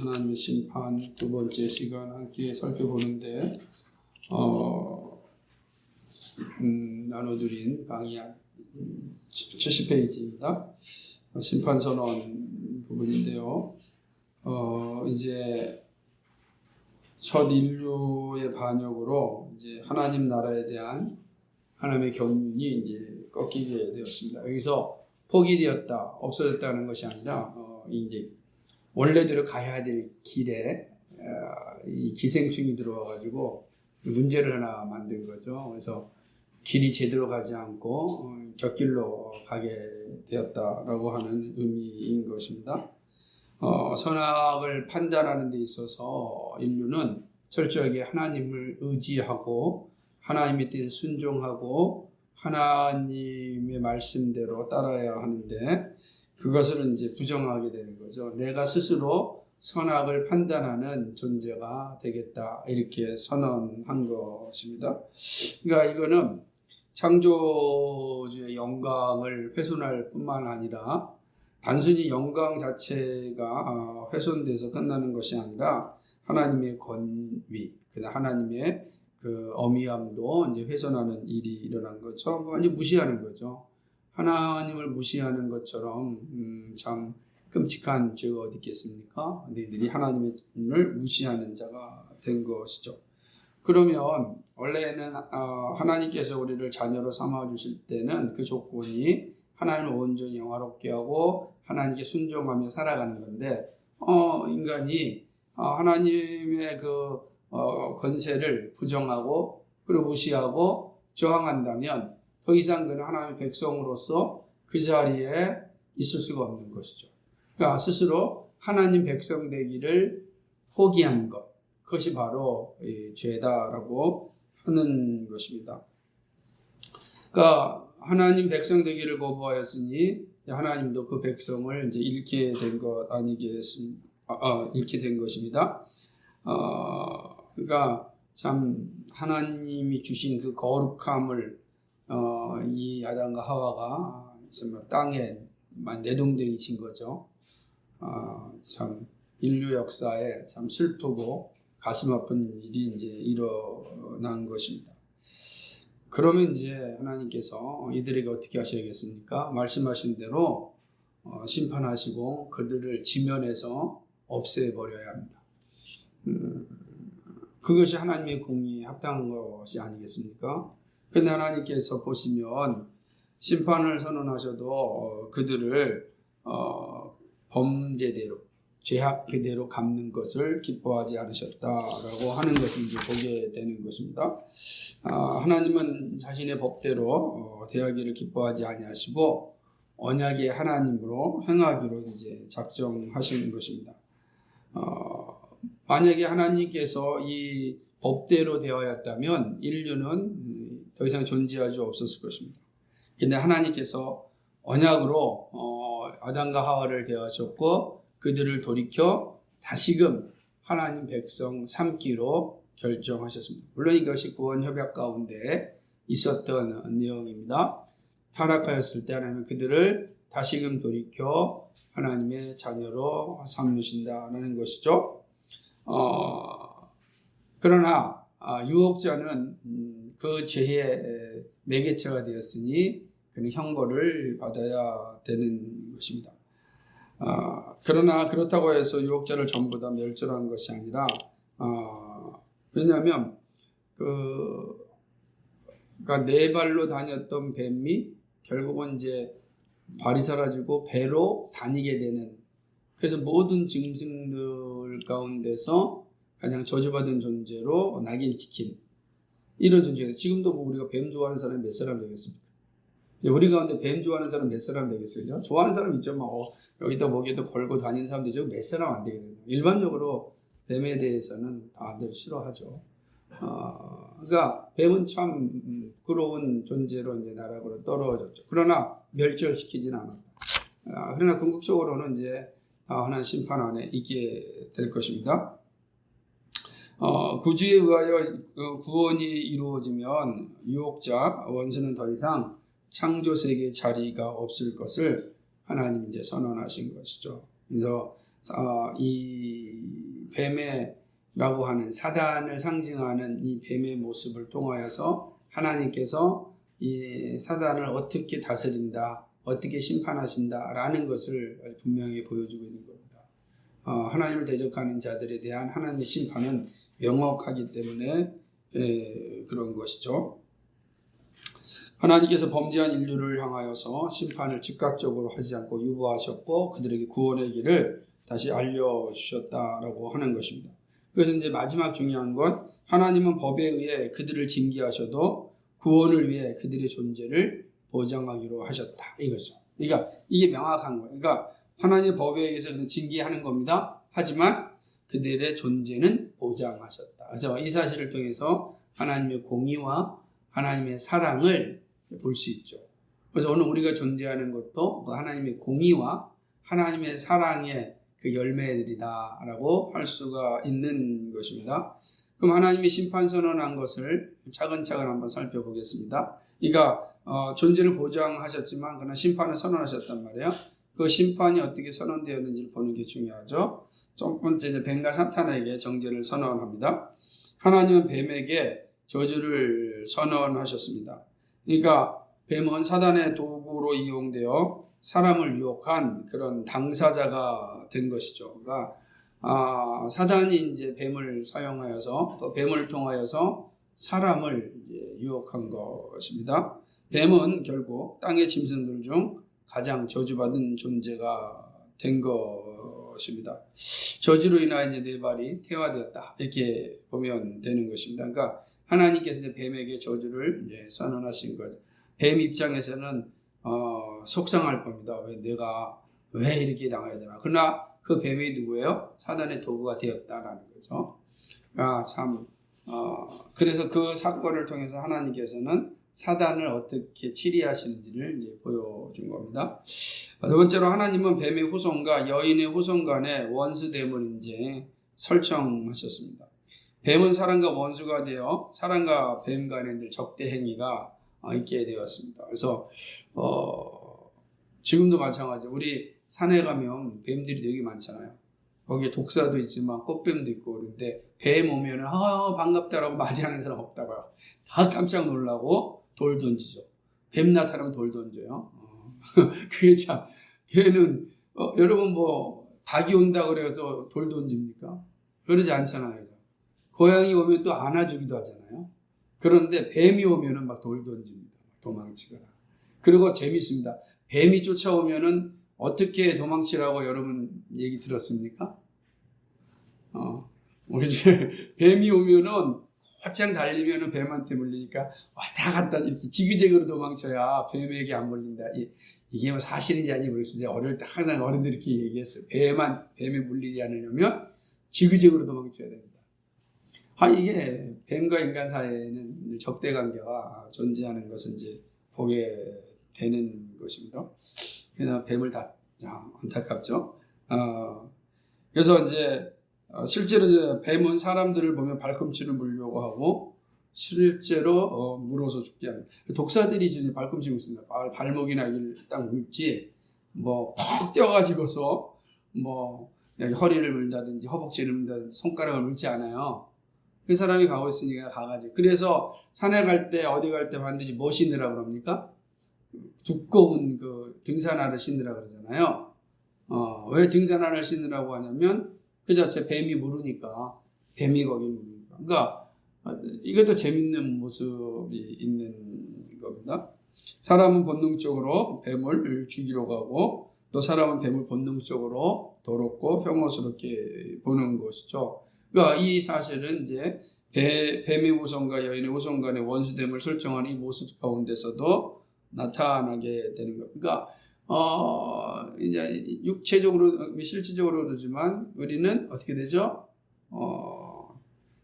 하나님의 심판 두 번째 시간 함께 살펴보는데 나눠드린 강의 70페이지입니다. 심판선언 부분인데요. 이제 첫 인류의 반역으로 이제 하나님 나라에 대한 하나님의 경륜이 이제 꺾이게 되었습니다. 여기서 포기되었다, 없어졌다는 것이 아니라 이제 원래대로 가야 될 길에 이 기생충이 들어와가지고 문제를 하나 만든 거죠. 그래서 길이 제대로 가지 않고 곁길로 가게 되었다라고 하는 의미인 것입니다. 선악을 판단하는 데 있어서 인류는 철저하게 하나님을 의지하고 하나님의 뜻에 순종하고 하나님의 말씀대로 따라야 하는데 그것을 이제 부정하게 되는 거죠. 내가 스스로 선악을 판단하는 존재가 되겠다 이렇게 선언한 것입니다. 그러니까 이거는 창조주의 영광을 훼손할 뿐만 아니라 단순히 영광 자체가 훼손돼서 끝나는 것이 아니라 하나님의 권위, 하나님의 그 어미함도 이제 훼손하는 일이 일어난 거죠. 완전 무시하는 거죠. 하나님을 무시하는 것처럼 참 끔찍한 죄가 어디 있겠습니까? 너희들이 하나님을 무시하는 자가 된 것이죠. 그러면 원래는 하나님께서 우리를 자녀로 삼아 주실 때는 그 조건이 하나님을 온전히 영화롭게 하고 하나님께 순종하며 살아가는 건데 인간이 하나님의 그 권세를 부정하고 그리고 무시하고 저항한다면 더 이상 그는 하나님의 백성으로서 그 자리에 있을 수가 없는 것이죠. 그러니까 스스로 하나님 백성 되기를 포기한 것, 그것이 바로 죄다라고 하는 것입니다. 그러니까 하나님 백성 되기를 거부하였으니 하나님도 그 백성을 이제 잃게 된 것 아니겠습니까? 잃게 된 것입니다. 그러니까 참 하나님이 주신 그 거룩함을 이 아담과 하와가 정말 땅에 내동댕이 친 거죠. 참 인류 역사에 참 슬프고 가슴 아픈 일이 이제 일어난 것입니다. 그러면 이제 하나님께서 이들에게 어떻게 하셔야겠습니까? 말씀하신 대로 심판하시고 그들을 지면에서 없애버려야 합니다. 그것이 하나님의 공의에 합당한 것이 아니겠습니까? 그런데 하나님께서 보시면 심판을 선언하셔도 그들을 범죄대로 죄악 그대로 갚는 것을 기뻐하지 않으셨다라고 하는 것을 이제 보게 되는 것입니다. 하나님은 자신의 법대로 대하기를 기뻐하지 아니하시고 언약의 하나님으로 행하기로 이제 작정하시는 것입니다. 만약에 하나님께서 이 법대로 되어였다면 인류는 더 이상 존재할 수 없었을 것입니다. 그런데 하나님께서 언약으로 아담과 하와를 대하셨고 그들을 돌이켜 다시금 하나님 백성 삼기로 결정하셨습니다. 물론 이것이 구원 협약 가운데 있었던 내용입니다. 타락하였을 때 하나님은 그들을 다시금 돌이켜 하나님의 자녀로 삼으신다는 것이죠. 그러나 유혹자는 그 죄의 매개체가 되었으니 그는 형벌을 받아야 되는 것입니다. 그러나 그렇다고 해서 유혹자를 전부 다 멸절한 것이 아니라 왜냐하면 그러니까 네 발로 다녔던 뱀이 결국은 이제 발이 사라지고 배로 다니게 되는, 그래서 모든 짐승들 가운데서 가장 저주받은 존재로 낙인찍힌 이런 존재예요. 지금도 뭐 우리가 뱀 좋아하는 사람이 몇 사람 되겠습니까? 우리 가운데 뱀 좋아하는 사람 몇 사람 되겠어요? 좋아하는 사람 있죠. 여기다 뭐기도 걸고 다니는 사람들이죠. 몇 사람 안 되거든요. 일반적으로 뱀에 대해서는 다들 싫어하죠. 그러니까 뱀은 참 부끄러운 존재로 이제 나락으로 떨어졌죠. 그러나 멸절시키지는 않았다. 그러나 궁극적으로는 이제 하나님 심판 안에 있게 될 것입니다. 구주에 의하여 그 구원이 이루어지면 유혹자 원수는 더 이상 창조 세계의 자리가 없을 것을 하나님 이제 선언하신 것이죠. 그래서 이 뱀이라고 하는 사단을 상징하는 이 뱀의 모습을 통하여서 하나님께서 이 사단을 어떻게 다스린다, 어떻게 심판하신다라는 것을 분명히 보여주고 있는 겁니다. 하나님을 대적하는 자들에 대한 하나님의 심판은 명확하기 때문에 그런 것이죠. 하나님께서 범죄한 인류를 향하여서 심판을 즉각적으로 하지 않고 유보하셨고 그들에게 구원의 길을 다시 알려주셨다라고 하는 것입니다. 그래서 이제 마지막 중요한 건 하나님은 법에 의해 그들을 징계하셔도 구원을 위해 그들의 존재를 보장하기로 하셨다 이거죠. 그러니까 이게 명확한 거예요. 그러니까 하나님의 법에 의해서 그는 징계하는 겁니다. 하지만 그들의 존재는 보장하셨다. 그래서 이 사실을 통해서 하나님의 공의와 하나님의 사랑을 볼 수 있죠. 그래서 오늘 우리가 존재하는 것도 그 하나님의 공의와 하나님의 사랑의 그 열매들이다라고 할 수가 있는 것입니다. 그럼 하나님이 심판 선언한 것을 차근차근 한번 살펴보겠습니다. 그러니까 존재를 보장하셨지만 그러나 심판을 선언하셨단 말이에요. 그 심판이 어떻게 선언되었는지를 보는 게 중요하죠. 첫 번째 이제 뱀과 사탄에게 정죄를 선언합니다. 하나님은 뱀에게 저주를 선언하셨습니다. 그러니까 뱀은 사단의 도구로 이용되어 사람을 유혹한 그런 당사자가 된 것이죠. 그러니까 사단이 이제 뱀을 사용하여서 또 뱀을 통하여서 사람을 유혹한 것입니다. 뱀은 결국 땅의 짐승들 중 가장 저주받은 존재가 된 것입니다. 저주로 인하여 이제 네 발이 태화되었다 이렇게 보면 되는 것입니다. 그러니까 하나님께서 이제 뱀에게 저주를 선언하신 거죠. 뱀 입장에서는 속상할 겁니다. 내가 왜 이렇게 당해야 되나? 그러나 그 뱀이 누구예요? 사단의 도구가 되었다라는 거죠. 그래서 그 사건을 통해서 하나님께서는 사단을 어떻게 치리하시는지를 이제 보여준 겁니다. 두 번째로 하나님은 뱀의 후손과 여인의 후손 간의 원수됨을 이제 설정하셨습니다. 뱀은 사람과 원수가 되어 사람과 뱀 간의 적대 행위가 있게 되었습니다. 그래서 지금도 마찬가지죠. 우리 산에 가면 뱀들이 되게 많잖아요. 거기에 독사도 있지만 꽃뱀도 있고 그런데 뱀 오면은 반갑다라고 맞이하는 사람 없다고요. 다 깜짝 놀라고 돌 던지죠. 뱀 나타나면 돌 던져요. 그게 참 걔는 여러분 뭐 닭이 온다 그래서 돌 던집니까? 그러지 않잖아요. 고양이 오면 또 안아주기도 하잖아요. 그런데 뱀이 오면은 막 돌 던집니다. 도망치거나. 그리고 재밌습니다. 뱀이 쫓아오면은 어떻게 도망치라고 여러분 얘기 들었습니까? 뱀이 오면은 확장 달리면은 뱀한테 물리니까 왔다 갔다 이렇게 지그재그로 도망쳐야 뱀에게 안 물린다. 이게 뭐 사실인지 아닌지 모르겠습니다. 어릴 때 항상 어른들이 이렇게 얘기했어요. 뱀에 물리지 않으려면 지그재그로 도망쳐야 된다. 이게 뱀과 인간 사이에는 적대 관계가 존재하는 것을 이제 보게 되는 것입니다. 그래서 뱀을 다 안타깝죠. 그래서 이제 실제로 이제 뱀은 사람들을 보면 발꿈치를 물려고 하고 실제로 물어서 죽게 합니다. 독사들이 이제 발꿈치 물습니다. 발목이나 딱 물지 뭐 퍽 뛰어가지고서 뭐 허리를 물다든지 허벅지를 물다든지 손가락을 물지 않아요. 그 사람이 가고 있으니까 가가지고. 그래서 산에 갈 때 어디 갈 때 반드시 뭐 신으라고 그럽니까? 두꺼운 그 등산화를 신으라고 그러잖아요. 왜 등산화를 신으라고 하냐면 그 자체 뱀이 물으니까 뱀이 거기 물으니까. 그러니까 이것도 재밌는 모습이 있는 겁니다. 사람은 본능적으로 뱀을 죽이려고 하고 또 사람은 뱀을 본능적으로 더럽고 혐오스럽게 보는 것이죠. 그러니까 이 사실은 이제 뱀의 후손과 여인의 후손 간의 원수됨을 설정하는 이 모습 가운데서도 나타나게 되는 겁니다. 그러니까 이제 육체적으로 실질적으로 그러지만 우리는 어떻게 되죠?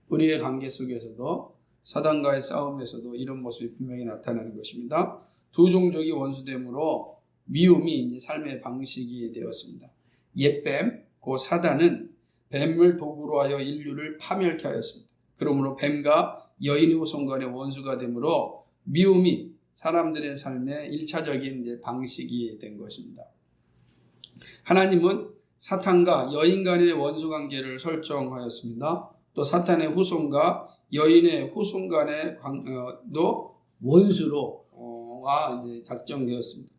우리의 관계 속에서도 사단과의 싸움에서도 이런 모습이 분명히 나타나는 것입니다. 두 종족이 원수됨으로 미움이 이제 삶의 방식이 되었습니다. 옛뱀, 그 사단은 뱀을 도구로 하여 인류를 파멸케 하였습니다. 그러므로 뱀과 여인의 후손 간의 원수가 되므로 미움이 사람들의 삶의 1차적인 이제 방식이 된 것입니다. 하나님은 사탄과 여인 간의 원수 관계를 설정하였습니다. 또 사탄의 후손과 여인의 후손 간의 도 원수로 이제 작정되었습니다.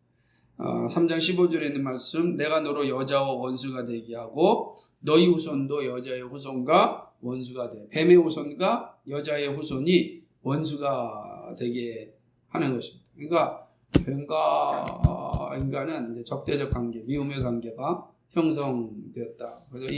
3장 15절에 있는 말씀, 내가 너로 여자와 원수가 되게 하고 너희 후손도 여자의 후손과 원수가 돼. 뱀의 후손과 여자의 후손이 원수가 되게 하는 것입니다. 그러니까 뱀과 인간은 이제 적대적 관계, 미움의 관계가 형성되었다. 그래서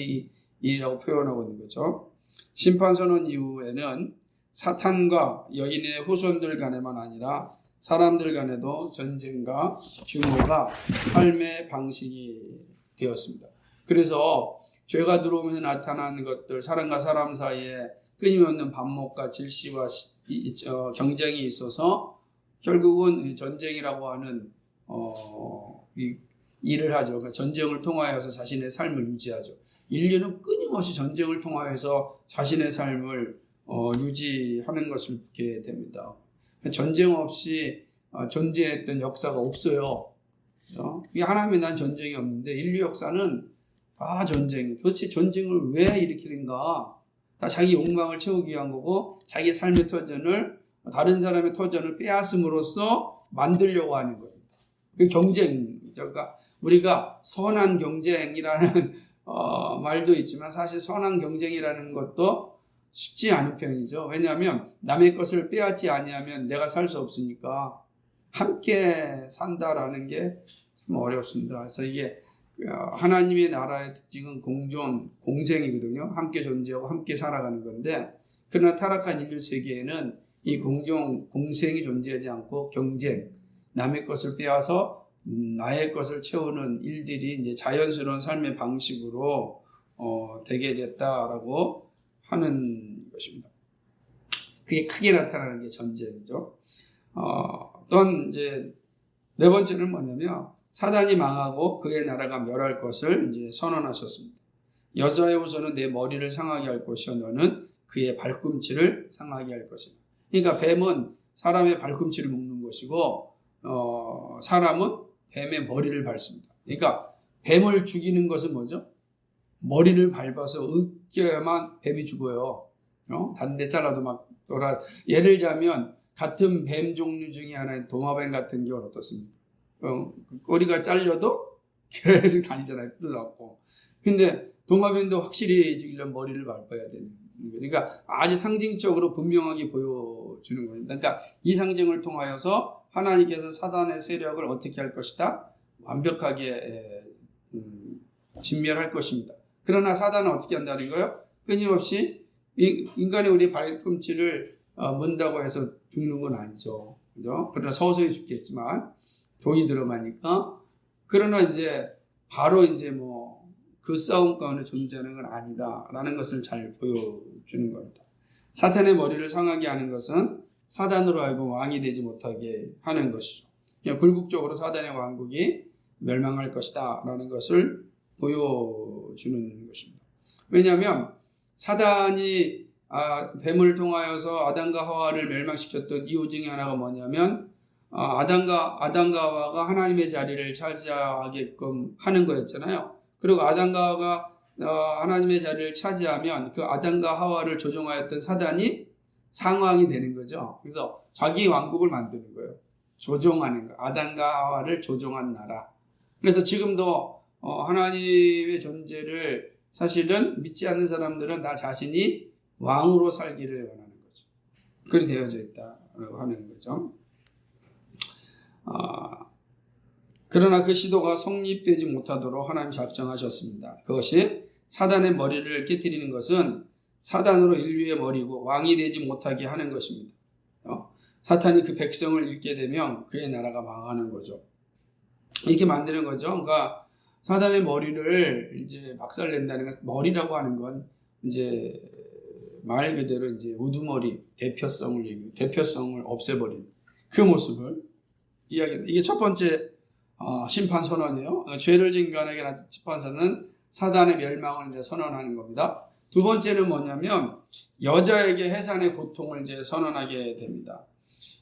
이라고 표현하고 있는 거죠. 심판선언 이후에는 사탄과 여인의 후손들 간에만 아니라 사람들 간에도 전쟁과 증오가 삶의 방식이 되었습니다. 그래서 죄가 들어오면서 나타나는 것들, 사람과 사람 사이에 끊임없는 반목과 질시와 경쟁이 있어서 결국은 전쟁이라고 하는 일을 하죠. 그러니까 전쟁을 통하여서 자신의 삶을 유지하죠. 인류는 끊임없이 전쟁을 통하여서 자신의 삶을 유지하는 것을 보게 됩니다. 전쟁 없이 존재했던 역사가 없어요. 하나님에 난 전쟁이 없는데 인류 역사는 다 전쟁. 도대체 전쟁을 왜 일으키는가? 다 자기 욕망을 채우기 위한 거고 자기 삶의 터전을 다른 사람의 터전을 빼앗음으로써 만들려고 하는 겁니다. 그 경쟁. 그러니까 우리가 선한 경쟁이라는 말도 있지만 사실 선한 경쟁이라는 것도 쉽지 않은 편이죠. 왜냐하면 남의 것을 빼앗지 아니하면 내가 살 수 없으니까 함께 산다라는 게 참 어렵습니다. 그래서 이게 하나님의 나라의 특징은 공존, 공생이거든요. 함께 존재하고 함께 살아가는 건데 그러나 타락한 인류 세계에는 이 공생이 존재하지 않고 경쟁, 남의 것을 빼앗아 나의 것을 채우는 일들이 이제 자연스러운 삶의 방식으로 되게 됐다라고 하는 것입니다. 그게 크게 나타나는 게 전쟁이죠. 또한 이제 네 번째는 뭐냐면 사단이 망하고 그의 나라가 멸할 것을 이제 선언하셨습니다. 여자의 후손은 내 머리를 상하게 할 것이요 너는 그의 발꿈치를 상하게 할 것이다. 그러니까 뱀은 사람의 발꿈치를 묶는 것이고 사람은 뱀의 머리를 밟습니다. 그러니까 뱀을 죽이는 것은 뭐죠? 머리를 밟아서 으깨야만 뱀이 죽어요. 다른 데 잘라도 막 예를 들자면 같은 뱀 종류 중에 하나인 도마뱀 같은 경우는 어떻습니까? 꼬리가 잘려도 계속 다니잖아요. 뜯어갖고. 근데 도마뱀도 확실히 죽이려면 머리를 밟아야 되는 거예요. 그러니까 아주 상징적으로 분명하게 보여주는 거예요. 그러니까 이 상징을 통하여서 하나님께서 사단의 세력을 어떻게 할 것이다? 완벽하게 진멸할 것입니다. 그러나 사단은 어떻게 한다는 거예요? 끊임없이 인간이 우리 발꿈치를 문다고 해서 죽는 건 아니죠. 그죠? 그러나 서서히 죽겠지만 돈이 들어가니까. 그러나 이제 바로 이제 그 싸움 가운데 존재하는 건 아니다라는 것을 잘 보여주는 겁니다. 사탄의 머리를 상하게 하는 것은 사단으로 알고 왕이 되지 못하게 하는 것이죠. 궁극적으로 사단의 왕국이 멸망할 것이다 라는 것을 보여주는 것입니다. 왜냐하면 사단이 뱀을 통하여서 아담과 하와를 멸망시켰던 이유 중에 하나가 뭐냐면 아담과 하와가 하나님의 자리를 차지하게끔 하는 거였잖아요. 그리고 아담과 하와가 하나님의 자리를 차지하면 그 아담과 하와를 조종하였던 사단이 상왕이 되는 거죠. 그래서 자기 왕국을 만드는 거예요. 조종하는 거. 아담과 하와를 조종한 나라. 그래서 지금도 하나님의 존재를 사실은 믿지 않는 사람들은 나 자신이 왕으로 살기를 원하는 거죠. 그리 되어져 있다고 하는 거죠. 그러나 그 시도가 성립되지 못하도록 하나님 작정하셨습니다. 그것이 사단의 머리를 깨뜨리는 것은 사단으로 인류의 머리고 왕이 되지 못하게 하는 것입니다. 사탄이 그 백성을 잃게 되면 그의 나라가 망하는 거죠. 이렇게 만드는 거죠. 그러니까 사단의 머리를 이제 박살낸다는 것은 머리라고 하는 건 이제 말 그대로 이제 우두머리, 대표성을 없애버린 그 모습을 이야기합니다. 이게 첫 번째 심판 선언이에요. 죄를 지은 인간에게 나타난 심판 선언은 사단의 멸망을 이제 선언하는 겁니다. 두 번째는 뭐냐면 여자에게 해산의 고통을 이제 선언하게 됩니다.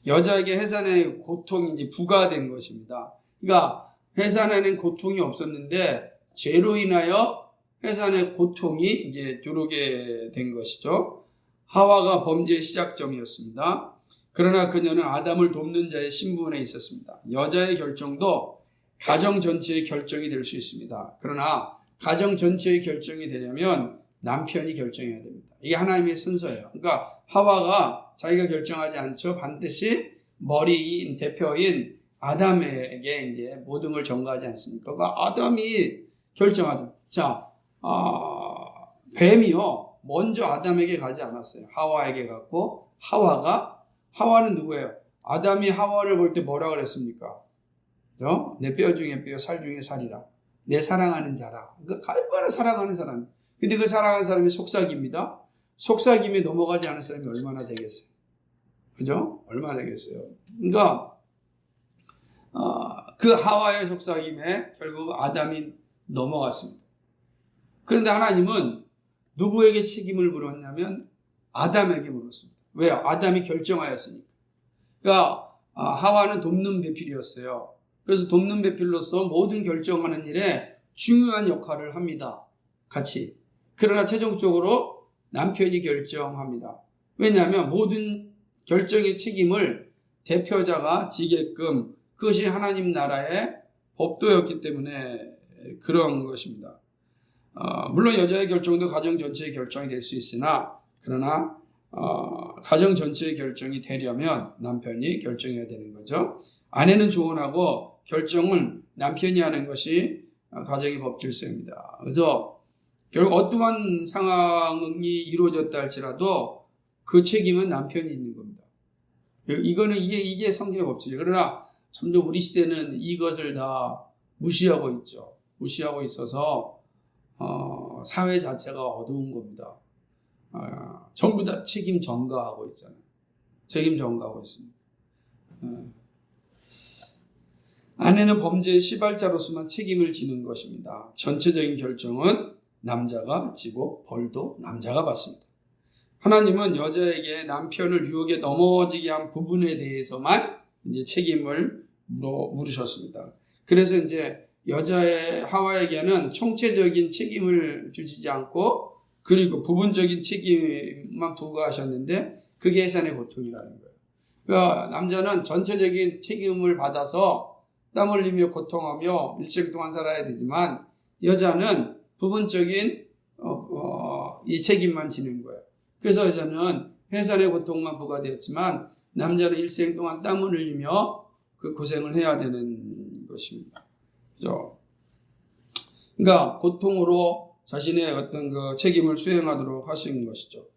여자에게 해산의 고통이 이제 부과된 것입니다. 그러니까 해산에는 고통이 없었는데 죄로 인하여 해산의 고통이 이제 들어오게 된 것이죠. 하와가 범죄의 시작점이었습니다. 그러나 그녀는 아담을 돕는 자의 신분에 있었습니다. 여자의 결정도 가정 전체의 결정이 될 수 있습니다. 그러나 가정 전체의 결정이 되려면 남편이 결정해야 됩니다. 이게 하나님의 순서예요. 그러니까 하와가 자기가 결정하지 않죠. 반드시 머리인 대표인 아담에게 이제 모든 걸 전가하지 않습니까? 그러니까 아담이 결정하죠. 자, 뱀이요 먼저 아담에게 가지 않았어요. 하와에게 갔고 하와는 누구예요? 아담이 하와를 볼 때 뭐라 그랬습니까? 내 뼈 중에 뼈, 살 중에 살이라. 내 사랑하는 자라. 그러니까 얼마나 사랑하는 사람. 근데 그 사랑하는 사람이 속삭입니다. 속삭임에 넘어가지 않은 사람이 얼마나 되겠어요? 그죠? 얼마나 되겠어요? 그러니까 그 하와의 속삭임에 결국 아담이 넘어갔습니다. 그런데 하나님은 누구에게 책임을 물었냐면 아담에게 물었습니다. 왜요? 아담이 결정하였으니까. 그러니까 하와는 돕는 배필이었어요. 그래서 돕는 배필로서 모든 결정하는 일에 중요한 역할을 합니다. 같이. 그러나 최종적으로 남편이 결정합니다. 왜냐하면 모든 결정의 책임을 대표자가 지게끔 그것이 하나님 나라의 법도였기 때문에 그런 것입니다. 물론 여자의 결정도 가정 전체의 결정이 될 수 있으나 그러나 가정 전체의 결정이 되려면 남편이 결정해야 되는 거죠. 아내는 조언하고 결정은 남편이 하는 것이 가정의 법질서입니다. 그래서 결국 어떠한 상황이 이루어졌다 할지라도 그 책임은 남편이 있는 겁니다. 이게 성경의 법칙이에요. 그러나 점점 우리 시대는 이것을 다 무시하고 있죠. 무시하고 있어서 사회 자체가 어두운 겁니다. 전부 다 책임 전가하고 있잖아요. 책임 전가하고 있습니다. 아내는 범죄의 시발자로서만 책임을 지는 것입니다. 전체적인 결정은 남자가 지고 벌도 남자가 받습니다. 하나님은 여자에게 남편을 유혹에 넘어지게 한 부분에 대해서만 이제 책임을 물으셨습니다. 그래서 이제 여자의 하와에게는 총체적인 책임을 주지 않고 그리고 부분적인 책임만 부과하셨는데 그게 해산의 고통이라는 거예요. 그러니까 남자는 전체적인 책임을 받아서 땀 흘리며 고통하며 일생 동안 살아야 되지만 여자는 부분적인 이 책임만 지는 거예요. 그래서 여자는 해산의 고통만 부과되었지만 남자는 일생 동안 땀을 흘리며 그 고생을 해야 되는 것입니다. 그죠? 그러니까 고통으로 자신의 어떤 그 책임을 수행하도록 하신 것이죠.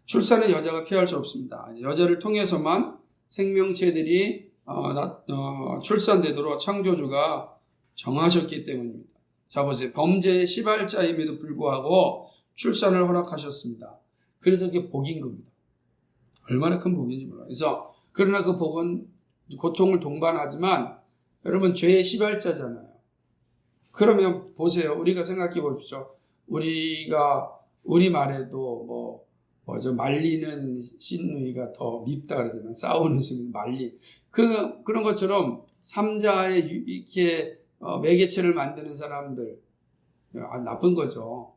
출산은 여자가 피할 수 없습니다. 여자를 통해서만 생명체들이 출산되도록 창조주가 정하셨기 때문입니다. 자 보세요. 범죄의 시발자임에도 불구하고 출산을 허락하셨습니다. 그래서 그게 복인 겁니다. 얼마나 큰 복인지 몰라요. 그래서 그러나 그 복은 고통을 동반하지만 여러분 죄의 시발자잖아요. 그러면 보세요. 우리가 생각해 보십시오. 우리 말에도 말리는 신누이가 더 밉다 그러잖아요. 싸우는 신누이 말리. 그런 것처럼 삼자의 이렇게 매개체를 만드는 사람들 나쁜 거죠.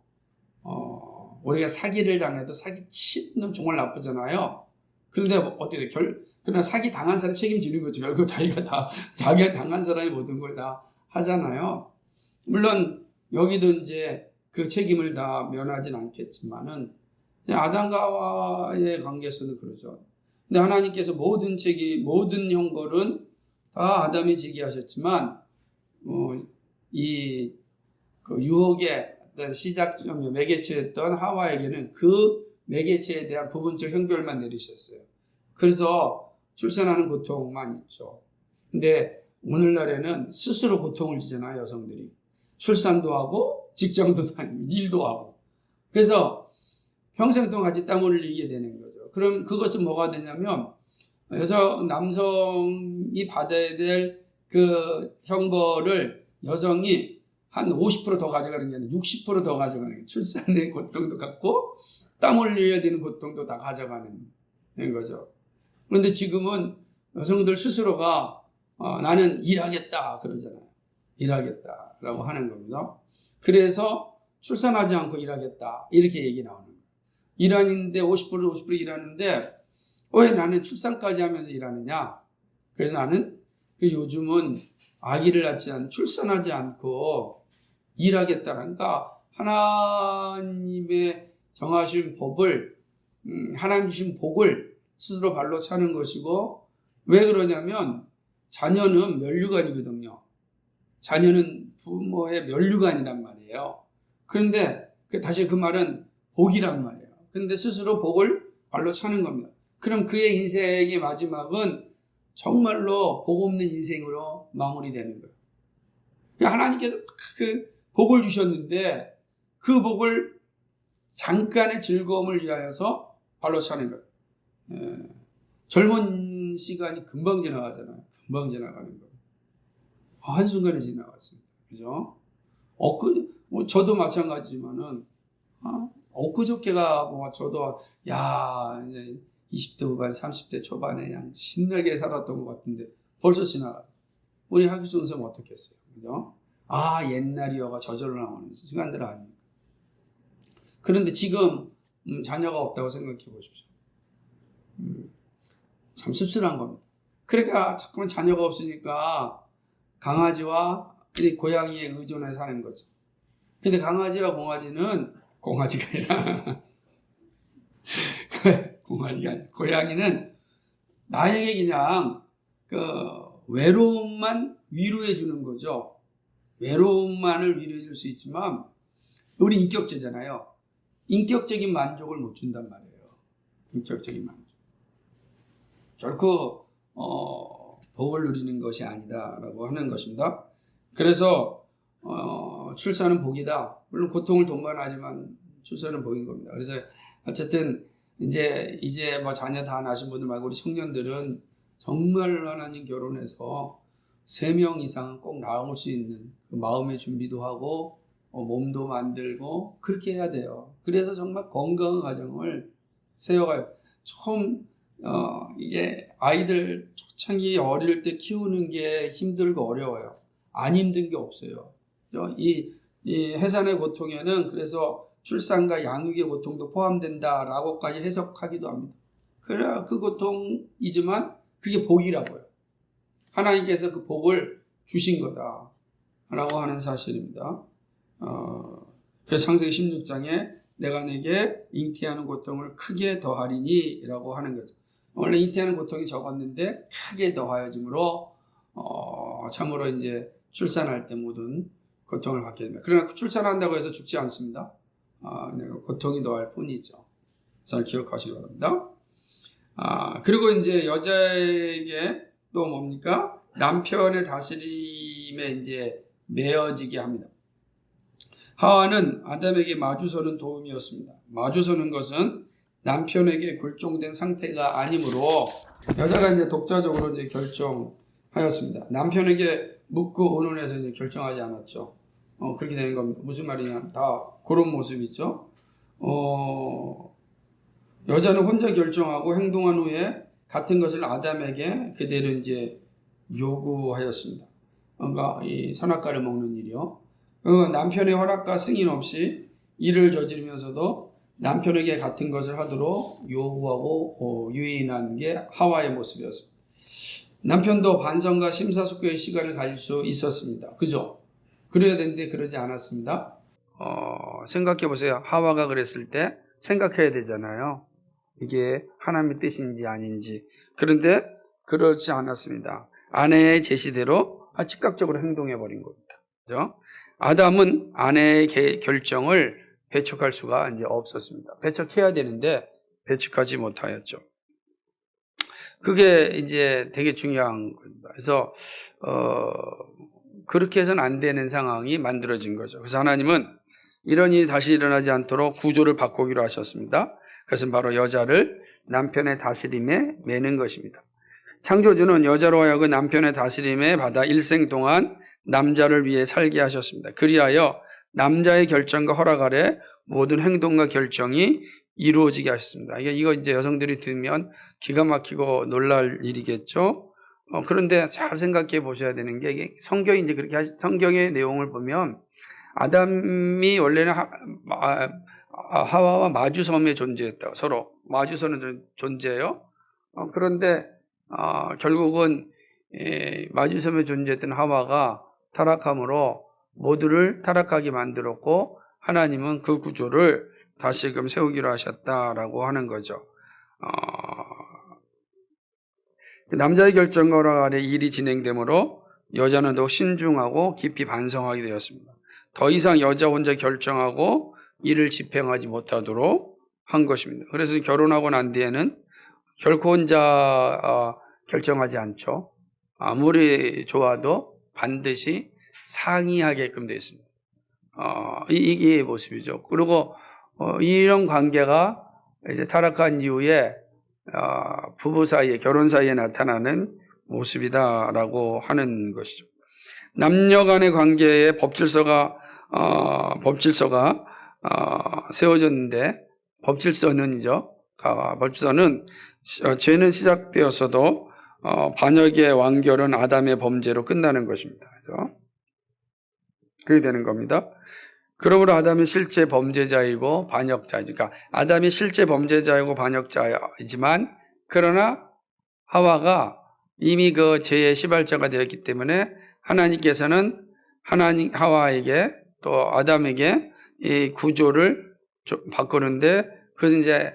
우리가 사기를 당해도 사기치는 정말 나쁘잖아요. 그런데 어떻게 그러나 사기 당한 사람이 책임지는 거죠. 결국 자기가 당한 사람이 모든 걸 다 하잖아요. 물론 여기도 이제 그 책임을 다 면하진 않겠지만은 아담과 하와의 관계에서는 그러죠. 근데 하나님께서 모든 형벌은 다 아담이 지게 하셨지만 그 유혹의 어떤 시작점 매개체였던 하와에게는 그 매개체에 대한 부분적 형벌만 내리셨어요. 그래서 출산하는 고통만 있죠. 근데 오늘날에는 스스로 고통을 지잖아요, 여성들이. 출산도 하고 직장도 다니고 일도 하고. 그래서 평생 동안 같이 땀을 흘리게 되는 거죠. 그럼 그것은 뭐가 되냐면 남성이 받아야 될 그 형벌을 여성이 한 50% 더 가져가는 게 아니라 60% 더 가져가는 게 출산의 고통도 갖고 땀 흘려야 되는 고통도 다 가져가는 거죠. 그런데 지금은 여성들 스스로가 나는 일하겠다 그러잖아요. 일하겠다라고 하는 겁니다. 그래서 출산하지 않고 일하겠다. 이렇게 얘기 나오는 거예요. 일하는데 50% 일하는데 왜 나는 출산까지 하면서 일하느냐? 그래서 나는 요즘은 아기를 낳지 않고 출산하지 않고 일하겠다라니까 하나님의 정하신 법을 하나님 주신 복을 스스로 발로 차는 것이고 왜 그러냐면 자녀는 면류관이거든요. 자녀는 부모의 면류관이란 말이에요. 그런데 다시 그 말은 복이란 말이에요. 그런데 스스로 복을 발로 차는 겁니다. 그럼 그의 인생의 마지막은 정말로 복 없는 인생으로 마무리되는 거예요. 하나님께서 그 복을 주셨는데 그 복을 잠깐의 즐거움을 위하여서 발로 차는 거예요. 젊은 시간이 금방 지나가잖아요. 금방 지나가는 거예요. 한순간에 지나갔습니다. 그죠? 저도 마찬가지지만은, 엊그저께가 저도, 이제 20대 후반, 30대 초반에 그냥 신나게 살았던 것 같은데 벌써 지나가. 우리 하기순 선생 어떻겠어요? 그죠? 옛날이여가 저절로 나오는 시간들 아닙니까? 그런데 지금, 자녀가 없다고 생각해 보십시오. 참 씁쓸한 겁니다. 그러니까 자꾸만 자녀가 없으니까 강아지와 고양이에 의존해 사는 거죠. 근데 강아지와 공아지가 아니라 고양이는 나에게 그냥 외로움만 위로해 주는 거죠. 외로움만을 위로해 줄 수 있지만 우리 인격체잖아요. 인격적인 만족을 못 준단 말이에요. 인격적인 만족. 결코 복을 누리는 것이 아니다라고 하는 것입니다. 그래서 출산은 복이다. 물론 고통을 동반하지만 출산은 복인 겁니다. 그래서 어쨌든 이제 자녀 다 낳으신 분들 말고 우리 청년들은 정말 하나님 결혼해서 3명 이상은 꼭 낳을 수 있는 그 마음의 준비도 하고 몸도 만들고 그렇게 해야 돼요. 그래서 정말 건강한 가정을 세워가요. 처음 이게 아이들 초창기 어릴 때 키우는 게 힘들고 어려워요. 안 힘든 게 없어요. 이 해산의 고통에는 그래서 출산과 양육의 고통도 포함된다라고까지 해석하기도 합니다. 그래 그 고통이지만 그게 복이라고요. 하나님께서 그 복을 주신 거다라고 하는 사실입니다. 그래서 창세기 16장에 내가 내게 잉태하는 고통을 크게 더하리니 라고 하는 거죠. 원래 잉태하는 고통이 적었는데 크게 더하여짐으로 참으로 이제 출산할 때 모든 고통을 받게 됩니다. 그러나 출산한다고 해서 죽지 않습니다. 고통이 더할 뿐이죠. 잘 기억하시기 바랍니다. 그리고 이제 여자에게 또 뭡니까? 남편의 다스림에 이제 매어지게 합니다. 하와는 아담에게 마주서는 도움이었습니다. 마주서는 것은 남편에게 굴종된 상태가 아니므로 여자가 이제 독자적으로 이제 결정하였습니다. 남편에게 묻고 의논해서 이제 결정하지 않았죠. 그렇게 되는 겁니다. 무슨 말이냐? 다 그런 모습이죠. 여자는 혼자 결정하고 행동한 후에 같은 것을 아담에게 그대로 이제 요구하였습니다. 그러니까 이 선악과를 먹는 일이요. 남편의 허락과 승인 없이 일을 저지르면서도 남편에게 같은 것을 하도록 요구하고 유인한 게 하와의 모습이었습니다. 남편도 반성과 심사숙고의 시간을 가질 수 있었습니다. 그죠? 그래야 되는데 그러지 않았습니다. 생각해 보세요. 하와가 그랬을 때 생각해야 되잖아요. 이게 하나님의 뜻인지 아닌지. 그런데 그렇지 않았습니다. 아내의 제시대로 즉각적으로 행동해 버린 겁니다. 그죠? 아담은 아내의 결정을 배척할 수가 이제 없었습니다. 배척해야 되는데 배척하지 못하였죠. 그게 이제 되게 중요한 겁니다. 그래서 그렇게 해서는 안 되는 상황이 만들어진 거죠. 그래서 하나님은 이런 일이 다시 일어나지 않도록 구조를 바꾸기로 하셨습니다. 그것은 바로 여자를 남편의 다스림에 매는 것입니다. 창조주는 여자로 하여금 남편의 다스림에 받아 일생 동안 남자를 위해 살게 하셨습니다. 그리하여 남자의 결정과 허락 아래 모든 행동과 결정이 이루어지게 하셨습니다. 이거 이제 여성들이 들으면 기가 막히고 놀랄 일이겠죠. 그런데 잘 생각해 보셔야 되는 게 성경이 이제 성경의 내용을 보면 아담이 원래는 하와와 마주섬에 존재했다. 서로 마주서는 존재예요. 그런데 결국은 마주섬에 존재했던 하와가 타락함으로 모두를 타락하게 만들었고 하나님은 그 구조를 다시금 세우기로 하셨다라고 하는 거죠. 남자의 결정과 아래 일이 진행되므로 여자는 더욱 신중하고 깊이 반성하게 되었습니다. 더 이상 여자 혼자 결정하고 일을 집행하지 못하도록 한 것입니다. 그래서 결혼하고 난 뒤에는 결코 혼자 결정하지 않죠. 아무리 좋아도 반드시 상의하게끔 되어 있습니다. 이게 모습이죠. 그리고 이런 관계가 이제 타락한 이후에 부부 사이에, 결혼 사이에 나타나는 모습이다라고 하는 것이죠. 남녀 간의 관계에 법질서가 세워졌는데, 법질서는 죄는 시작되었어도 반역의 완결은 아담의 범죄로 끝나는 것입니다. 그래서 그렇게 되는 겁니다. 그러므로 아담이 실제 범죄자이고 반역자이죠. 그러니까 아담이 실제 범죄자이고 반역자이지만 그러나 하와가 이미 그 죄의 시발자가 되었기 때문에 하나님께서는 하와에게 또 아담에게 이 구조를 바꾸는데 그것은 이제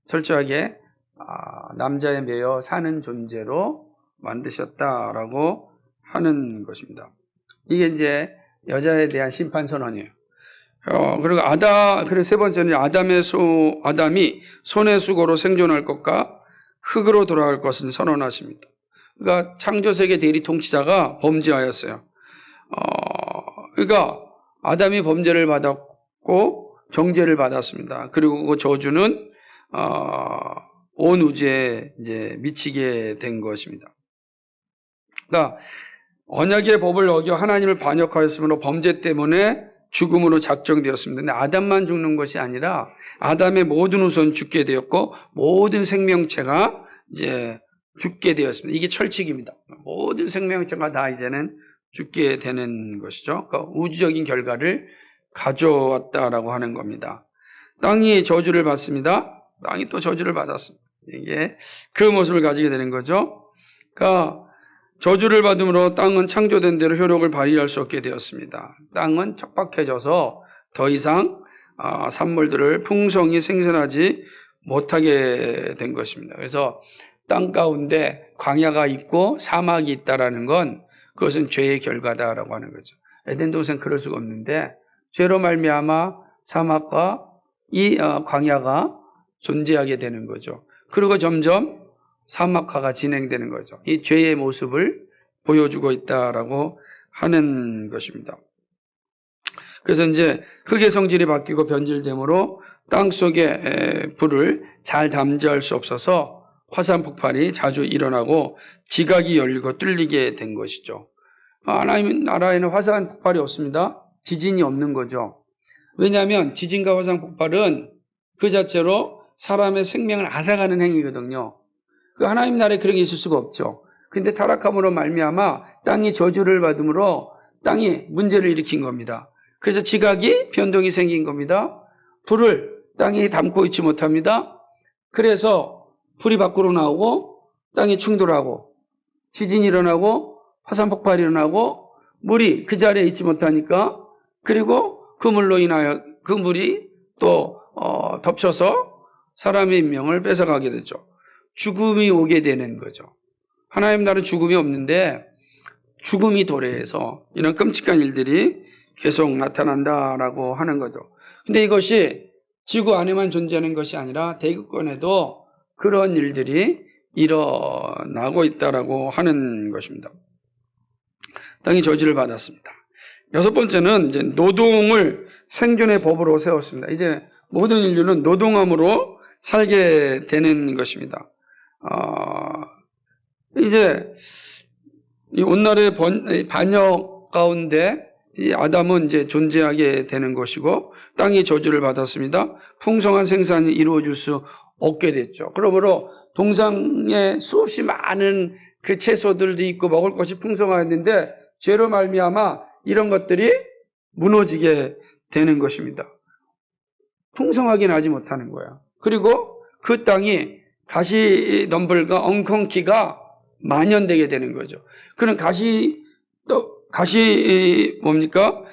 철저하게 남자에 매여 사는 존재로 만드셨다라고 하는 것입니다. 이게 이제 여자에 대한 심판 선언이에요. 그리고 그리고 세 번째는 아담이 손의 수고로 생존할 것과 흙으로 돌아갈 것을 선언하십니다. 그러니까 창조세계 대리 통치자가 범죄하였어요. 그러니까 아담이 범죄를 받았고 정죄를 받았습니다. 그리고 그 저주는 온 우주에 이제 미치게 된 것입니다. 그러니까 언약의 법을 어겨 하나님을 반역하였으므로 범죄 때문에 죽음으로 작정되었습니다. 근데 아담만 죽는 것이 아니라 아담의 모든 후손 죽게 되었고 모든 생명체가 이제 죽게 되었습니다. 이게 철칙입니다. 모든 생명체가 다 이제는 죽게 되는 것이죠. 그러니까 우주적인 결과를 가져왔다라고 하는 겁니다. 땅이 저주를 받습니다. 땅이 또 저주를 받았습니다. 이게 그 모습을 가지게 되는 거죠. 그러니까 저주를 받음으로 땅은 창조된 대로 효력을 발휘할 수 없게 되었습니다. 땅은 척박해져서 더 이상 산물들을 풍성히 생산하지 못하게 된 것입니다. 그래서 땅 가운데 광야가 있고 사막이 있다라는 건 그것은 죄의 결과다라고 하는 거죠. 에덴 동산 그럴 수가 없는데 죄로 말미암아 사막과 이 광야가 존재하게 되는 거죠. 그리고 점점 사막화가 진행되는 거죠. 이 죄의 모습을 보여주고 있다라고 하는 것입니다. 그래서 이제 흙의 성질이 바뀌고 변질되므로 땅 속에 불을 잘 담지할 수 없어서 화산 폭발이 자주 일어나고 지각이 열리고 뚫리게 된 것이죠. 하나님 나라에는 화산 폭발이 없습니다. 지진이 없는 거죠. 왜냐하면 지진과 화산 폭발은 그 자체로 사람의 생명을 앗아가는 행위거든요. 그 하나님 나라에 그런 게 있을 수가 없죠. 근데 타락함으로 말미암아 땅이 저주를 받음으로 땅이 문제를 일으킨 겁니다. 그래서 지각이 변동이 생긴 겁니다. 불을 땅이 담고 있지 못합니다. 그래서 불이 밖으로 나오고 땅이 충돌하고 지진이 일어나고 화산 폭발이 일어나고 물이 그 자리에 있지 못하니까 그리고 그 물로 인하여 그 물이 또 덮쳐서 사람의 인명을 뺏어가게 되죠. 죽음이 오게 되는 거죠. 하나님 나라는 죽음이 없는데 죽음이 도래해서 이런 끔찍한 일들이 계속 나타난다라고 하는 거죠. 근데 이것이 지구 안에만 존재하는 것이 아니라 대기권에도 그런 일들이 일어나고 있다라고 하는 것입니다. 땅이 저주를 받았습니다. 여섯 번째는 이제 노동을 생존의 법으로 세웠습니다. 이제 모든 인류는 노동함으로 살게 되는 것입니다. 이제 이 온날의 반역 가운데 이 아담은 이제 존재하게 되는 것이고 땅이 저주를 받았습니다. 풍성한 생산이 이루어질 수 없게 됐죠. 그러므로 동상에 수없이 많은 그 채소들도 있고 먹을 것이 풍성했는데 죄로 말미암아 이런 것들이 무너지게 되는 것입니다. 풍성하게 나지 못하는 거야. 그리고 그 땅이 가시덤불과 엉겅퀴가 만연되게 되는 거죠. 그런 뭡니까?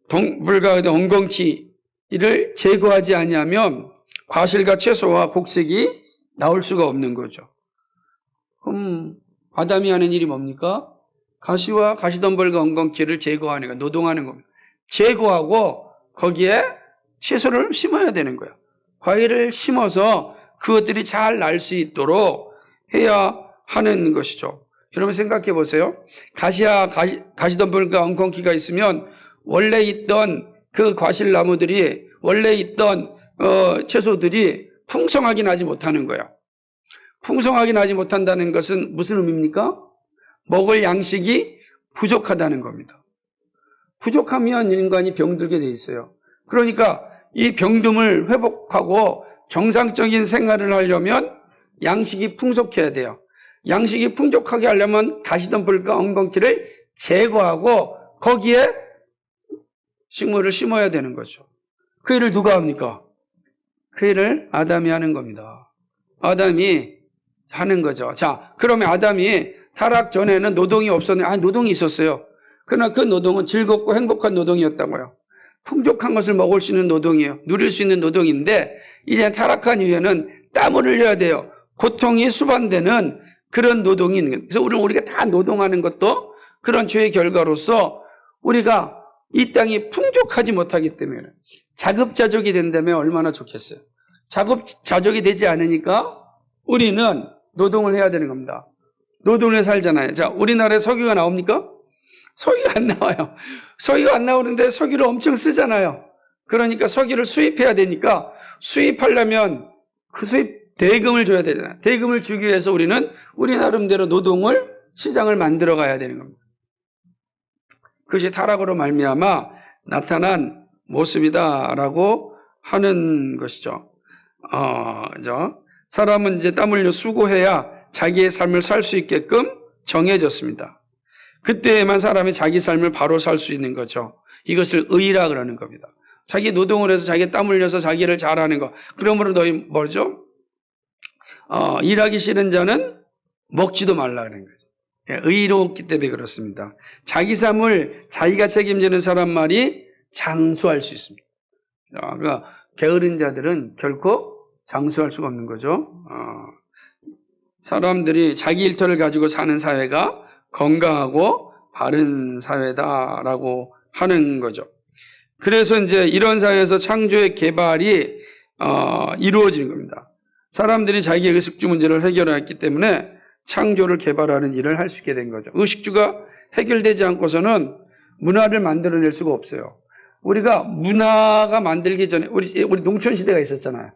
덤불과 엉겅퀴를 제거하지 아니하면 과실과 채소와 곡식이 나올 수가 없는 거죠. 그럼 아담이 하는 일이 뭡니까? 가시와 가시덤불과 엉겅퀴를 제거하는 거, 노동하는 겁니다. 제거하고 거기에 채소를 심어야 되는 거예요. 과일을 심어서 그것들이 잘 날 수 있도록 해야 하는 것이죠. 여러분 생각해 보세요. 가시덤불과 엉겅퀴가 있으면 원래 있던 그 과실나무들이, 원래 있던 채소들이 풍성하게 나지 못하는 거예요. 풍성하게 나지 못한다는 것은 무슨 의미입니까? 먹을 양식이 부족하다는 겁니다. 부족하면 인간이 병들게 돼 있어요. 그러니까 이 병듦을 회복하고 정상적인 생활을 하려면 양식이 풍족해야 돼요. 양식이 풍족하게 하려면 가시덤불과 엉겅퀴를 제거하고 거기에 식물을 심어야 되는 거죠. 그 일을 누가 합니까? 그 일을 아담이 하는 겁니다. 아담이 하는 거죠. 자, 그러면 아담이 타락 전에는 노동이 없었는데, 노동이 있었어요. 그러나 그 노동은 즐겁고 행복한 노동이었다고요. 풍족한 것을 먹을 수 있는 노동이에요. 누릴 수 있는 노동인데, 이제 타락한 이후에는 땀을 흘려야 돼요. 고통이 수반되는 그런 노동이 있는 거예요. 그래서 우리가 다 노동하는 것도 그런 죄의 결과로서 우리가 이 땅이 풍족하지 못하기 때문에 자급자족이 된다면 얼마나 좋겠어요. 자급자족이 되지 않으니까 우리는 노동을 해야 되는 겁니다. 노동을 해서 살잖아요. 자, 우리나라에 석유가 나옵니까? 석유가 안 나와요. 석유가 안 나오는데 석유를 엄청 쓰잖아요. 그러니까 석유를 수입해야 되니까 수입하려면 그 수입 대금을 줘야 되잖아요. 대금을 주기 위해서 우리는 우리 나름대로 노동을, 시장을 만들어 가야 되는 겁니다. 그것이 타락으로 말미암아 나타난 모습이다라고 하는 것이죠. 사람은 이제 땀 흘려 수고해야 자기의 삶을 살 수 있게끔 정해졌습니다. 그때에만 사람이 자기 삶을 바로 살 수 있는 거죠. 이것을 의라 그러는 겁니다. 자기 노동을 해서 자기 땀 흘려서 자기를 잘하는 거. 그러므로 너희 뭐죠? 일하기 싫은 자는 먹지도 말라는 거죠. 의롭기 때문에 그렇습니다. 자기 삶을 자기가 책임지는 사람 말이 장수할 수 있습니다. 그러니까 게으른 자들은 결코 장수할 수가 없는 거죠. 사람들이 자기 일터를 가지고 사는 사회가 건강하고 바른 사회다라고 하는 거죠. 그래서 이제 이런 사회에서 창조의 개발이 이루어지는 겁니다. 사람들이 자기의 의식주 문제를 해결했기 때문에 창조를 개발하는 일을 할 수 있게 된 거죠. 의식주가 해결되지 않고서는 문화를 만들어낼 수가 없어요. 우리가 문화가 만들기 전에 우리 농촌 시대가 있었잖아요.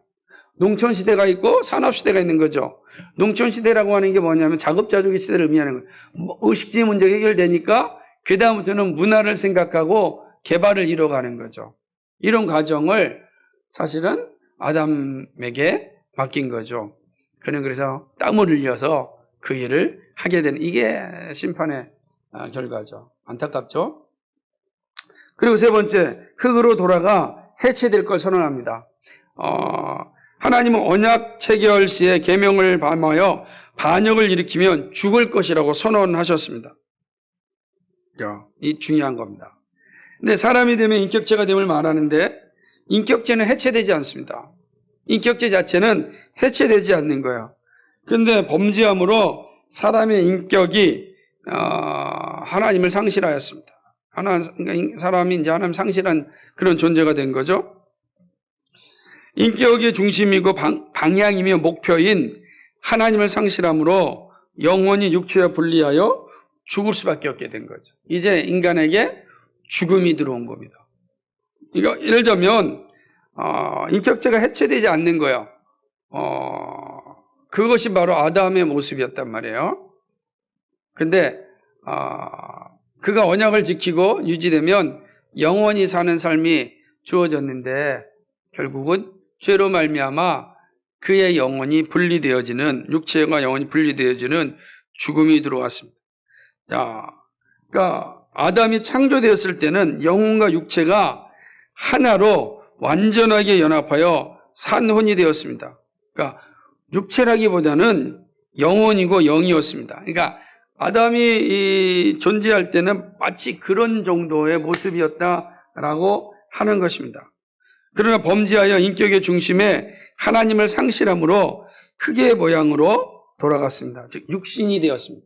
농촌 시대가 있고 산업 시대가 있는 거죠. 농촌 시대라고 하는 게 뭐냐면 자급자족의 시대를 의미하는 거예요. 의식주의 문제가 해결되니까 그 다음부터는 문화를 생각하고 개발을 이뤄가는 거죠. 이런 과정을 사실은 아담에게 맡긴 거죠. 그는 그래서 땀을 흘려서 그 일을 하게 되는, 이게 심판의 결과죠. 안타깝죠? 그리고 세 번째, 흙으로 돌아가 해체될 걸 선언합니다. 하나님은 언약 체결 시에 계명을 범하여 반역을 일으키면 죽을 것이라고 선언하셨습니다. 이 중요한 겁니다. 근데 사람이 되면 인격체가 됨을 말하는데 인격체는 해체되지 않습니다. 인격체 자체는 해체되지 않는 거예요. 근데 범죄함으로 사람의 인격이 하나님을 상실하였습니다. 사람이 이제 하나님 상실한 그런 존재가 된 거죠. 인격의 중심이고 방향이며 목표인 하나님을 상실함으로 영혼이 육체와 분리하여 죽을 수밖에 없게 된 거죠. 이제 인간에게 죽음이 들어온 겁니다. 그러니까 예를 들면 인격체가 해체되지 않는 거예요. 그것이 바로 아담의 모습이었단 말이에요. 근데 그가 언약을 지키고 유지되면 영원히 사는 삶이 주어졌는데 결국은 죄로 말미암아 그의 영혼이 분리되어지는, 육체가 영혼이 분리되어지는 죽음이 들어왔습니다. 자, 그러니까 아담이 창조되었을 때는 영혼과 육체가 하나로 완전하게 연합하여 산혼이 되었습니다. 그러니까 육체라기보다는 영혼이고 영이었습니다. 그러니까 아담이 존재할 때는 마치 그런 정도의 모습이었다라고 하는 것입니다. 그러나 범죄하여 인격의 중심에 하나님을 상실함으로 흙의 모양으로 돌아갔습니다. 즉 육신이 되었습니다.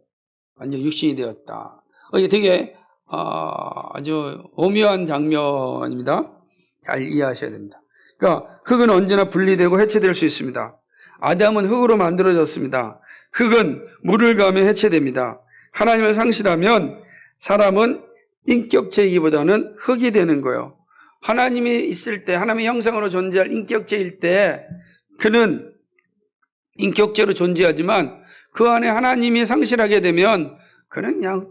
완전 육신이 되었다. 이게 되게 아주 오묘한 장면입니다. 잘 이해하셔야 됩니다. 그러니까 흙은 언제나 분리되고 해체될 수 있습니다. 아담은 흙으로 만들어졌습니다. 흙은 물을 가하면 해체됩니다. 하나님을 상실하면 사람은 인격체이기보다는 흙이 되는 거예요. 하나님이 있을 때, 하나님의 형상으로 존재할 인격체일 때 그는 인격체로 존재하지만 그 안에 하나님이 상실하게 되면 그는 그냥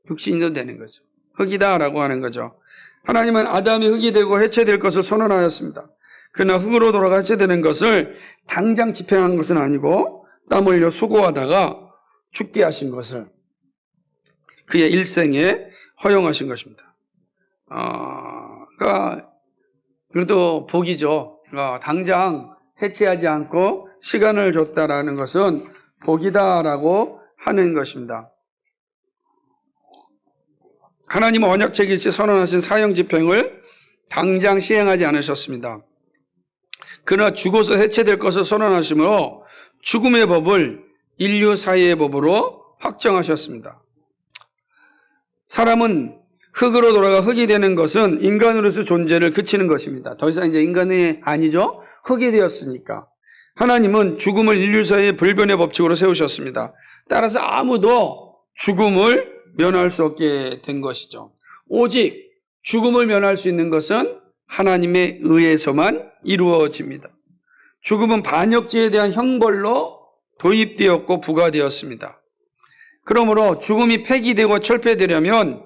육신이 되는 거죠. 흙이다라고 하는 거죠. 하나님은 아담이 흙이 되고 해체될 것을 선언하였습니다. 그러나 흙으로 돌아가 해체되는 것을 당장 집행한 것은 아니고 땀 흘려 수고하다가 죽게 하신 것을 그의 일생에 허용하신 것입니다. 그러니까 그래도 복이죠. 그러니까 당장 해체하지 않고 시간을 줬다라는 것은 복이다라고 하는 것입니다. 하나님은 언약책일시 선언하신 사형 집행을 당장 시행하지 않으셨습니다. 그러나 죽어서 해체될 것을 선언하시므로 죽음의 법을 인류 사이의 법으로 확정하셨습니다. 사람은 흙으로 돌아가 흙이 되는 것은 인간으로서 존재를 그치는 것입니다. 더 이상 이제 인간이 아니죠. 흙이 되었으니까. 하나님은 죽음을 인류 사이의 불변의 법칙으로 세우셨습니다. 따라서 아무도 죽음을 면할 수 없게 된 것이죠. 오직 죽음을 면할 수 있는 것은 하나님의 의에서만 이루어집니다. 죽음은 반역죄에 대한 형벌로 도입되었고 부과되었습니다. 그러므로 죽음이 폐기되고 철폐되려면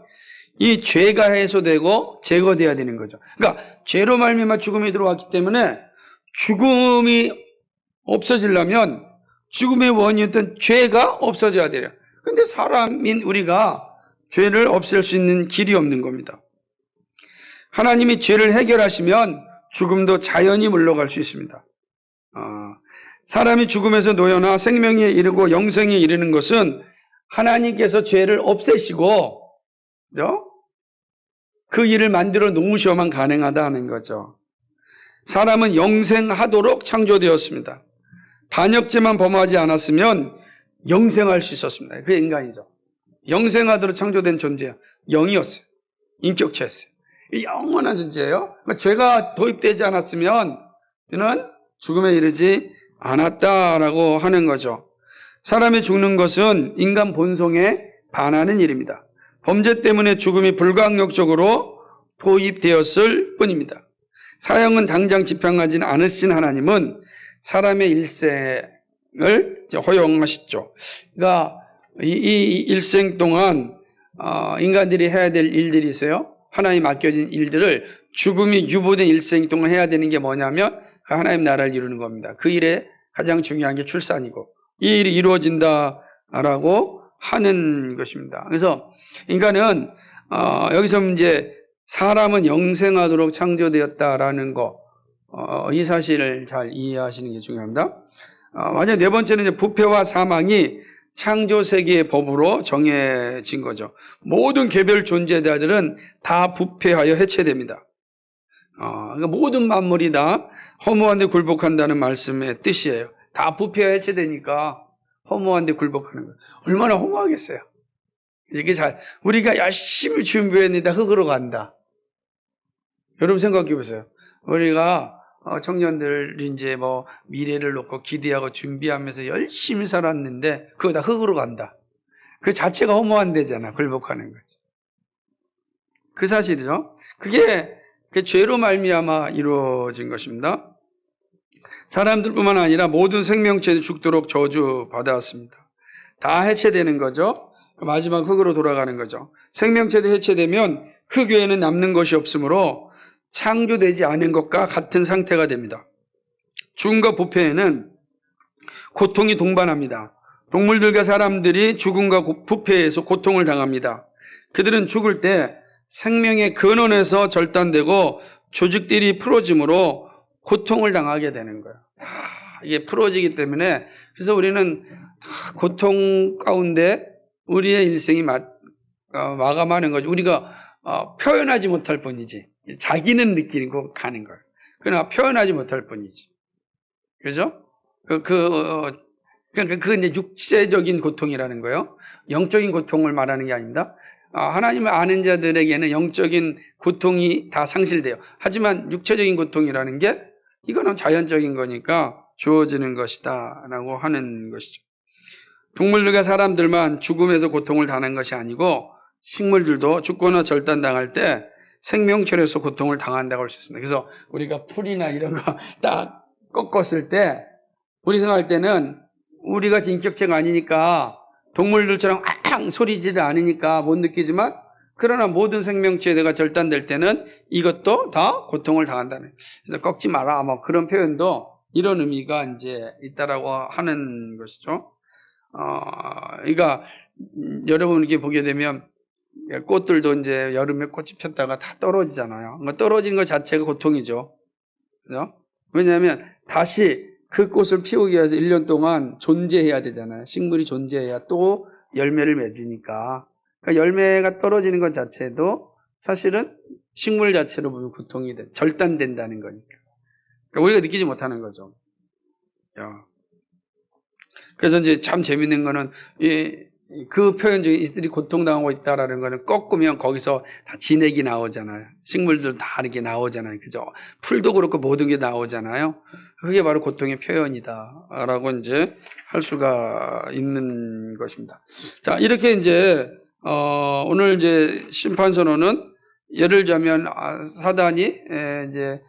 이 죄가 해소되고 제거되어야 되는 거죠. 그러니까 죄로 말미암아 죽음이 들어왔기 때문에 죽음이 없어지려면 죽음의 원인이었던 죄가 없어져야 돼요. 근데 사람인 우리가 죄를 없앨 수 있는 길이 없는 겁니다. 하나님이 죄를 해결하시면 죽음도 자연히 물러갈 수 있습니다. 사람이 죽음에서 놓여나 생명에 이르고 영생에 이르는 것은 하나님께서 죄를 없애시고 그 일을 만들어 놓으셔야만 가능하다는 거죠. 사람은 영생하도록 창조되었습니다. 반역죄만 범하지 않았으면 영생할 수 있었습니다. 그게 인간이죠. 영생하도록 창조된 존재야. 영이었어요. 인격체였어요. 영원한 존재예요. 그러니까 죄가 도입되지 않았으면 그는 죽음에 이르지 않았다라고 하는 거죠. 사람이 죽는 것은 인간 본성에 반하는 일입니다. 범죄 때문에 죽음이 불가항력적으로 도입되었을 뿐입니다. 사형은 당장 집행하지 않으신 하나님은 사람의 일생을 허용하셨죠. 그러니까 이 일생 동안 인간들이 해야 될 일들이 있어요. 하나님 맡겨진 일들을 죽음이 유보된 일생 동안 해야 되는 게 뭐냐면 하나님 나라를 이루는 겁니다. 그 일에 가장 중요한 게 출산이고 이 일이 이루어진다라고 하는 것입니다. 그래서 인간은 여기서 이제 사람은 영생하도록 창조되었다라는 거, 이 사실을 잘 이해하시는 게 중요합니다. 만약 네 번째는 이제 부패와 사망이 창조 세계의 법으로 정해진 거죠. 모든 개별 존재자들은 다 부패하여 해체됩니다. 그러니까 모든 만물이 다 허무한 데 굴복한다는 말씀의 뜻이에요. 다 부패하여 해체되니까 허무한 데 굴복하는 거예요. 얼마나 허무하겠어요. 이게 우리가 열심히 준비했는데 흙으로 간다. 여러분 생각해 보세요. 우리가 청년들 이제 뭐 미래를 놓고 기대하고 준비하면서 열심히 살았는데 그거 다 흙으로 간다. 그 자체가 허무한 데잖아. 굴복하는 거지. 그 사실이죠. 그게 죄로 말미암아 이루어진 것입니다. 사람들뿐만 아니라 모든 생명체도 죽도록 저주받았습니다. 다 해체되는 거죠. 마지막 흙으로 돌아가는 거죠. 생명체도 해체되면 흙 외에는 남는 것이 없으므로 창조되지 않은 것과 같은 상태가 됩니다. 죽음과 부패에는 고통이 동반합니다. 동물들과 사람들이 죽음과 부패에서 고통을 당합니다. 그들은 죽을 때 생명의 근원에서 절단되고 조직들이 풀어짐으로 고통을 당하게 되는 거예요. 이게 풀어지기 때문에 그래서 우리는 고통 가운데 우리의 일생이 마감하는 거죠. 우리가 표현하지 못할 뿐이지. 자기는 느끼고 가는 거예요. 그러나 표현하지 못할 뿐이지. 그죠? 그게 이제 육체적인 고통이라는 거예요. 영적인 고통을 말하는 게 아닙니다. 하나님을 아는 자들에게는 영적인 고통이 다 상실돼요. 하지만 육체적인 고통이라는 게 이거는 자연적인 거니까 주어지는 것이다 라고 하는 것이죠. 동물들과 사람들만 죽음에서 고통을 당하는 것이 아니고 식물들도 죽거나 절단당할 때 생명체로서 고통을 당한다고 할 수 있습니다. 그래서 우리가 풀이나 이런 거 딱 꺾었을 때 우리 생각할 때는 우리가 인격체가 아니니까 동물들처럼 앙 소리지를 않으니까 못 느끼지만 그러나 모든 생명체가 절단될 때는 이것도 다 고통을 당한다는. 그래서 꺾지 마라. 뭐 그런 표현도 이런 의미가 이제 있다라고 하는 것이죠. 그러니까 여러분 이렇게 보게 되면 꽃들도 이제 여름에 꽃이 폈다가 다 떨어지잖아요. 떨어진 것 자체가 고통이죠. 그죠? 왜냐하면 다시 그 꽃을 피우기 위해서 1년 동안 존재해야 되잖아요. 식물이 존재해야 또 열매를 맺으니까. 그러니까 열매가 떨어지는 것 자체도 사실은 식물 자체로 보면 고통이 절단된다는 거니까. 그러니까 우리가 느끼지 못하는 거죠. 그래서 이제 참 재밌는 거는 그 표현 중에 이들이 고통당하고 있다라는 거는 꺾으면 거기서 다 진액이 나오잖아요. 식물들 다 이렇게 나오잖아요. 그죠? 풀도 그렇고 모든 게 나오잖아요. 그게 바로 고통의 표현이다라고 이제 할 수가 있는 것입니다. 자, 이렇게 이제 오늘 이제 심판선언은 예를 들자면 사단이 이제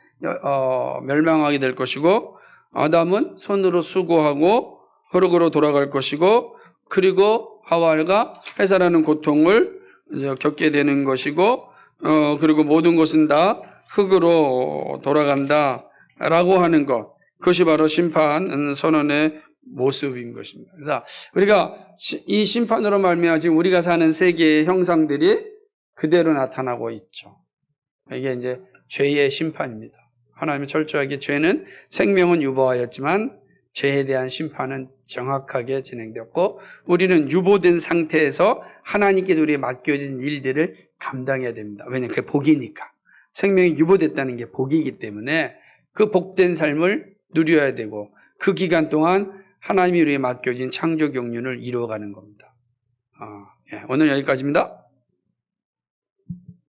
멸망하게 될 것이고 아담은 손으로 수고하고 흙으로 돌아갈 것이고 그리고 하와가 해산하는 고통을 겪게 되는 것이고 그리고 모든 것은 다 흙으로 돌아간다라고 하는 것. 그것이 바로 심판 선언의 모습인 것입니다. 그래서 우리가 이 심판으로 말미암아 지금 우리가 사는 세계의 형상들이 그대로 나타나고 있죠. 이게 이제 죄의 심판입니다. 하나님이 철저하게 죄는 생명은 유보하였지만 죄에 대한 심판은 정확하게 진행되었고 우리는 유보된 상태에서 하나님께 우리에 맡겨진 일들을 감당해야 됩니다. 왜냐하면 그게 복이니까. 생명이 유보됐다는 게 복이기 때문에 그 복된 삶을 누려야 되고 그 기간 동안 하나님이 우리에 맡겨진 창조 경륜을 이루어가는 겁니다. 오늘 여기까지입니다.